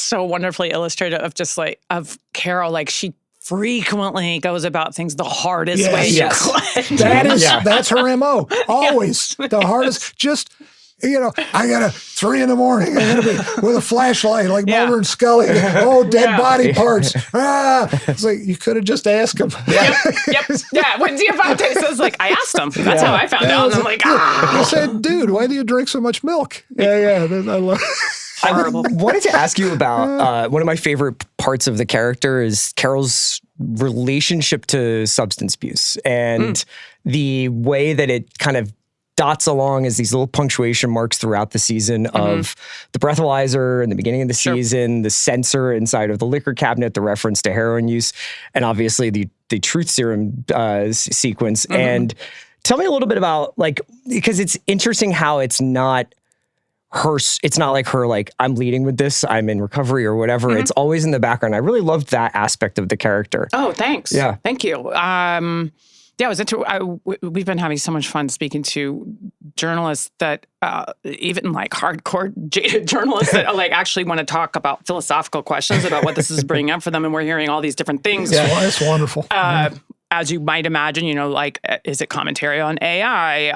so wonderfully illustrative of just like of Carol, like she frequently goes about things the hardest way she could. That's her MO. Always the hardest. Just. I got 3 a.m. I gotta be with a flashlight like Mulder and Scully. Oh, dead body parts. It's like, you could have just asked him. Yep. Yeah, when Giovanni says, like, I asked him. That's how I found out. And I'm like, I said, dude, why do you drink so much milk? Yeah. I love horrible. I wanted to ask you about one of my favorite parts of the character is Carol's relationship to substance abuse and the way that it kind of dots along as these little punctuation marks throughout the season of the breathalyzer in the beginning of the season, the sensor inside of the liquor cabinet, the reference to heroin use, and obviously the truth serum sequence. And tell me a little bit about, like, because it's interesting how it's not like her, like, I'm leading with this, I'm in recovery or whatever. It's always in the background. I really loved that aspect of the character. Oh, thanks. Yeah. Thank you. Yeah, we've been having so much fun speaking to journalists that even like hardcore journalists that like actually want to talk about philosophical questions about what this is bringing up for them, and we're hearing all these different things. Yeah, that's wonderful. As you might imagine, like, is it commentary on AI?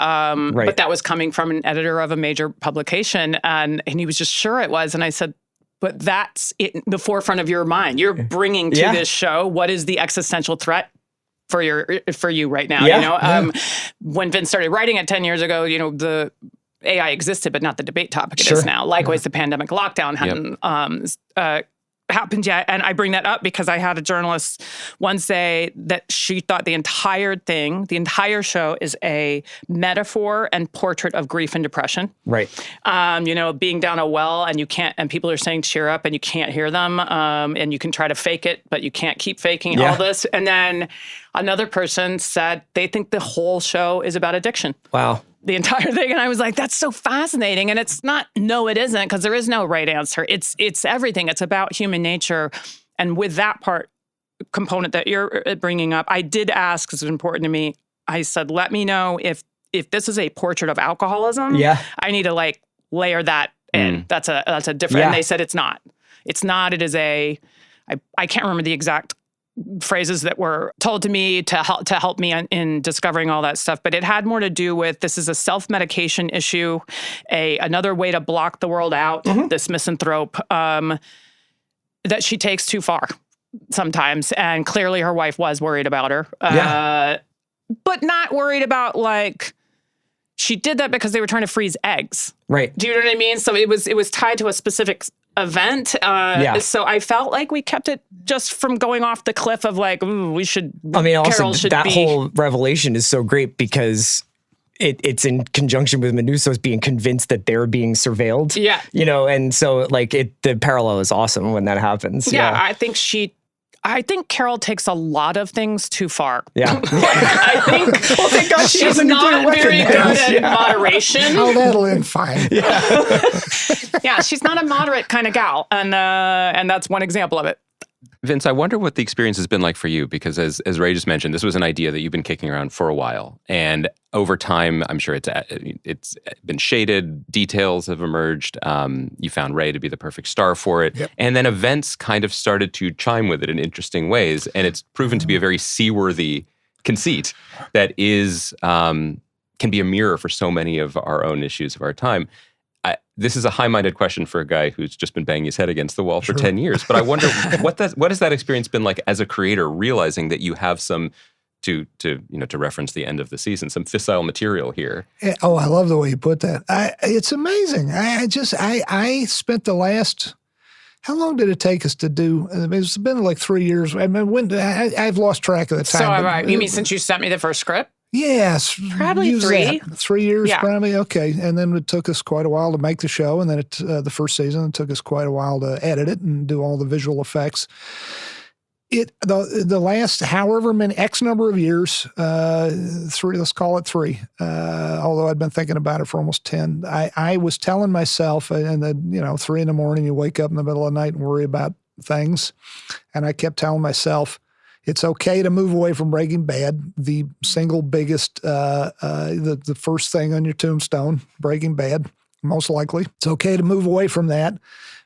But that was coming from an editor of a major publication, and he was just sure it was. And I said, but that's in the forefront of your mind. You're bringing to this show, what is the existential threat for you right now? When Vince started writing it 10 years ago, the AI existed, but not the debate topic it is now. Likewise, the pandemic lockdown hadn't happened yet. And I bring that up because I had a journalist once say that she thought the entire show is a metaphor and portrait of grief and depression. Right. Being down a well and people are saying cheer up and you can't hear them. And you can try to fake it, but you can't keep faking all this. And then another person said they think the whole show is about addiction. Wow. The entire thing. And I was like, that's so fascinating. And it's not, no, it isn't, because there is no right answer. It's everything. It's about human nature. And with that component that you're bringing up, I did ask, because it's important to me, I said, let me know if this is a portrait of alcoholism. Yeah. I need to like layer that in. That's a different, and they said it's not. It's not, it is I can't remember the exact phrases that were told to me to help me in discovering all that stuff, but it had more to do with, this is a self-medication issue, another way to block the world out, this misanthrope, that she takes too far sometimes, and clearly her wife was worried about her, but not worried about, like, she did that because they were trying to freeze eggs. Right. Do you know what I mean? So it was tied to a specific event. So I felt like we kept it just from going off the cliff of like, ooh, we should. I mean, also that whole revelation is so great because it's in conjunction with Menusos being convinced that they're being surveilled. Yeah. And so like the parallel is awesome when that happens. Yeah. I think I think Carol takes a lot of things too far. Yeah. I think Well, thank God she she's has a nuclear not weapon. very good at Yeah. moderation. Oh, that'll end fine. Yeah, she's not a moderate kind of gal, and that's one example of it. Vince, I wonder what the experience has been like for you, because as Ray just mentioned, this was an idea that you've been kicking around for a while. And over time, I'm sure it's been shaded, details have emerged. You found Ray to be the perfect star for it. Yep. And then events kind of started to chime with it in interesting ways. And it's proven to be a very seaworthy conceit that can be a mirror for so many of our own issues of our time. This is a high-minded question for a guy who's just been banging his head against the wall for 10 years. But I wonder, what has that experience been like as a creator, realizing that you have some, to reference the end of the season, some fissile material here? Oh, I love the way you put that. It's amazing. I spent the last, how long did it take us to do? It's been like 3 years. I mean, I've lost track of the time. So have I. You mean since you sent me the first script? Yes. Probably use 3. that. 3 years, Yeah. probably. Okay. And then it took us quite a while to make the show. And then the first season, it took us quite a while to edit it and do all the visual effects. The last however many X number of years, 3, let's call it 3, although I'd been thinking about it for almost 10, I was telling myself, and then, 3 in the morning, you wake up in the middle of the night and worry about things. And I kept telling myself, it's okay to move away from Breaking Bad. The single biggest, the first thing on your tombstone, Breaking Bad, most likely. It's okay to move away from that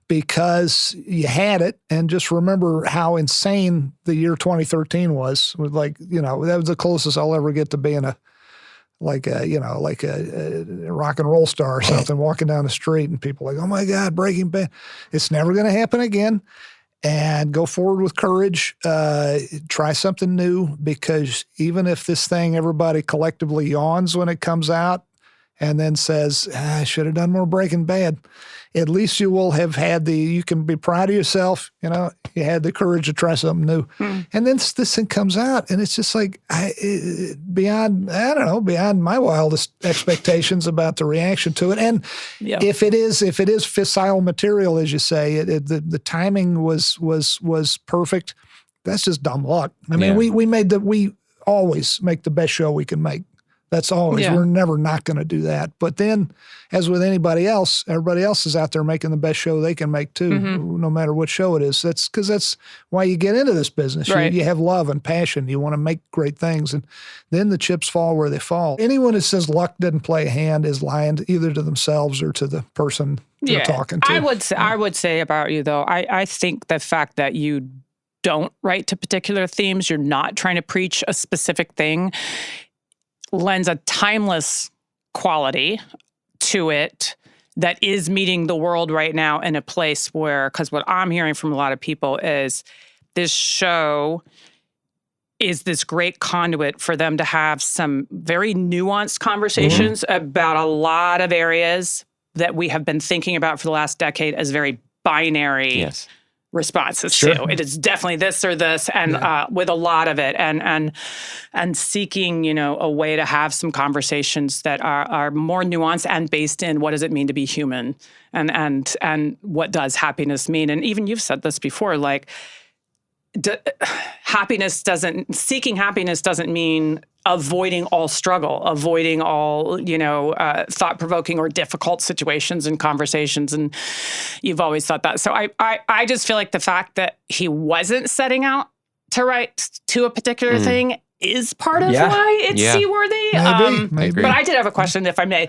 because you had it. And just remember how insane the year 2013 was. With that was the closest I'll ever get to being a rock and roll star or something, walking down the street and people like, oh my God, Breaking Bad. It's never going to happen again. And go forward with courage, try something new, because even if this thing, everybody collectively yawns when it comes out and then says, I should have done more Breaking Bad, at least you will have had you can be proud of yourself. You had the courage to try something new. And then this thing comes out and it's just like beyond my wildest expectations about the reaction to it. And if it is fissile material, as you say, the timing was perfect. That's just dumb luck. I mean, we always make the best show we can make. That's always, we're never not going to do that. But then, as with anybody else, everybody else is out there making the best show they can make too, no matter what show it is. That's because that's why you get into this business. Right. You have love and passion. You want to make great things. And then the chips fall where they fall. Anyone who says luck didn't play a hand is lying either to themselves or to the person they're talking to. I would say about you, though, I think the fact that you don't write to particular themes, you're not trying to preach a specific thing, lends a timeless quality to it that is meeting the world right now in a place where, because what I'm hearing from a lot of people is this show is this great conduit for them to have some very nuanced conversations about a lot of areas that we have been thinking about for the last decade as very binary responses to. It is definitely this or this, and with a lot of it, and seeking, a way to have some conversations that are more nuanced and based in what does it mean to be human, and what does happiness mean. And even you've said this before, like seeking happiness doesn't mean avoiding all struggle, avoiding all, thought-provoking or difficult situations and conversations. And you've always thought that. So I just feel like the fact that he wasn't setting out to write to a particular thing is part of why it's seaworthy. Maybe. But I did have a question, if I may.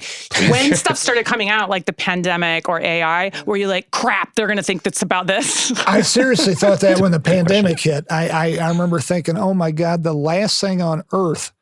When stuff started coming out, like the pandemic or AI, were you like, crap, they're going to think that's about this? I seriously thought that when the pandemic hit. I remember thinking, oh my God, the last thing on earth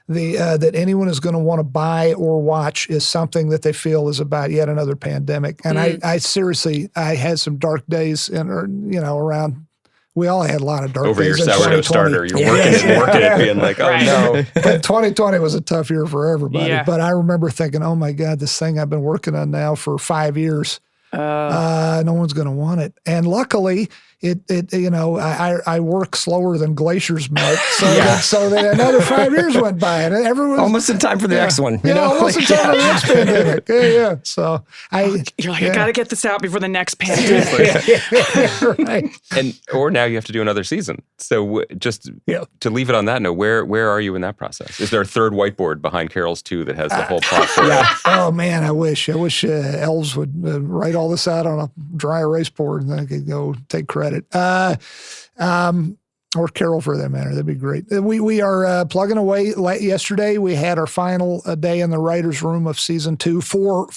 that anyone is going to want to buy or watch is something that they feel is about yet another pandemic. And I seriously had some dark days around. We all had a lot of dark over days. Your sourdough starter. You're working it, being like, oh no. But 2020 was a tough year for everybody. Yeah. But I remember thinking, oh my God, this thing I've been working on now for 5 years, no one's going to want it. And luckily, I work slower than glaciers melt. So that another 5 years went by, and everyone almost in time for the next one. Almost in time for the next pandemic. Yeah. So you're like, I got to get this out before the next pandemic. Right. Or now you have to do another season. So just to leave it on that note, where are you in that process? Is there a third whiteboard behind Carol's 2 that has the whole plot? Oh man, I wish elves would write all this out on a dry erase board and then I could go take credit. Or Carol for that matter. That'd be great. We are plugging away. Yesterday, we had our final day in the writer's room of season 2. Don't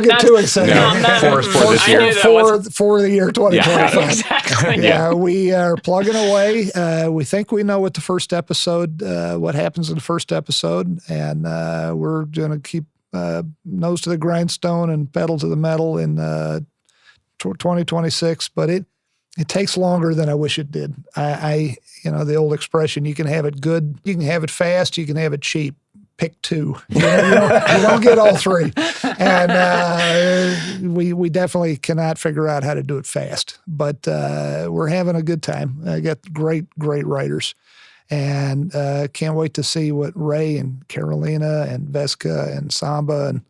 get too excited. For this year. For the year 2025. Yeah, exactly. Yeah, we are plugging away. We think we know what the first episode, what happens in the first episode, and we're going to keep nose to the grindstone and pedal to the metal in 2026. But it takes longer than I wish it did. The old expression, you can have it good, you can have it fast, you can have it cheap. Pick 2. You don't get all 3. And we definitely cannot figure out how to do it fast. But we're having a good time. I got great writers. And can't wait to see what Ray and Carolina and Vesca and Samba and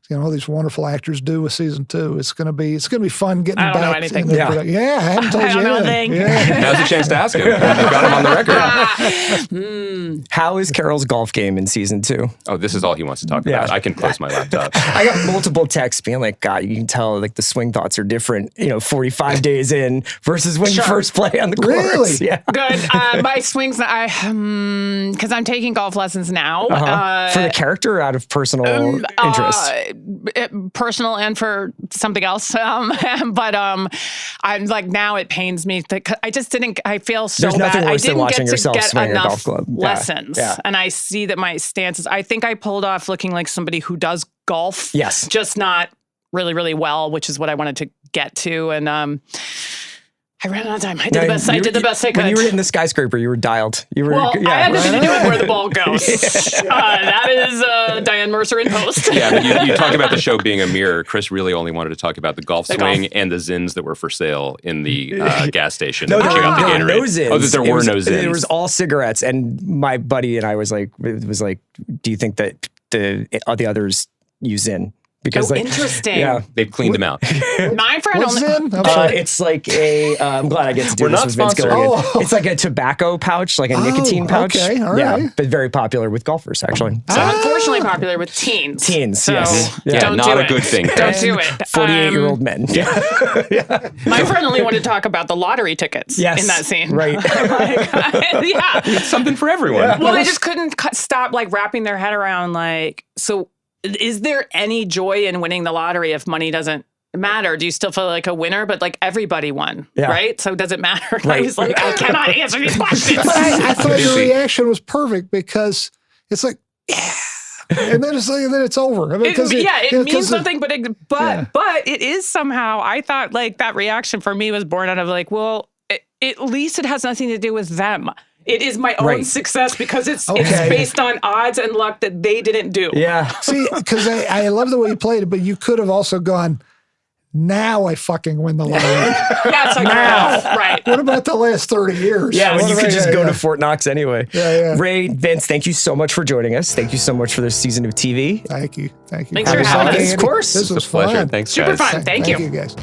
these wonderful actors do with season 2. It's gonna be fun getting back. I don't know anything. I haven't told you anything. Now's a chance to ask him. You've got him on the record. How is Carol's golf game in season 2? Oh, this is all he wants to talk about. I can close my laptop. I got multiple texts being like, God, you can tell like the swing thoughts are different, 45 days in versus when you first play on the course. Really? Yeah. Good. My swings, because I'm taking golf lessons now. For the character or out of personal interest? Personal and for something else. But I'm like, now it pains me. I just didn't, I feel so There's nothing bad. I worse than didn't watching get yourself to get swing a golf enough club. lessons. Yeah. And I see that my stances, I think I pulled off looking like somebody who does golf. Yes. Just not really, really well, which is what I wanted to get to. And I ran out of time. I did the best I could. When you were hitting the skyscraper, you were dialed. I had nothing to do with where the ball goes. That is Diane Mercer in post. Yeah, but you talked about the show being a mirror. Chris really only wanted to talk about the golf swing and the Zins that were for sale in the gas station. No, that you got the there were no Gatorade. Zins. Oh, that there were no Zins. There was all cigarettes. And my buddy and I was like, do you think that the others use Zin? Because interesting. Yeah, they've cleaned them out. My friend What's only. Zin? I'm sorry. it's like I'm glad I get to do We're this not with Vince sponsored. Gilligan. It's like a tobacco pouch, like a nicotine pouch. Okay, all yeah, right. but very popular with golfers, actually. So unfortunately popular with teens. Teens, yes. Yeah, don't not do a good thing. Don't do it. 48-year-old men. My friend only wanted to talk about the lottery tickets in that scene. Right. Yeah. It's something for everyone. Yeah. Well, they just couldn't stop wrapping their head around so is there any joy in winning the lottery if money doesn't matter? Do you still feel like a winner? But everybody won, right? So does it matter? Right. I was like, I cannot answer these questions. But I thought your reaction was perfect because it's like, and then it's over. I mean, it means something, but it is somehow. I thought that reaction for me was born out of at least it has nothing to do with them. It is my own success because it's based on odds and luck that they didn't do. Yeah. See, because I love the way you played it, but you could have also gone, now I fucking win the lottery. Yeah, it's now. Right. What about the last 30 years? Yeah, you could just go to Fort Knox anyway. Yeah. Ray, Vince, thank you so much for joining us. Thank you so much for this season of TV. Thank you. Thanks for having us. Of course. This was a pleasure. fun. Thanks, Super guys. fun. Thank you. Thank you, guys.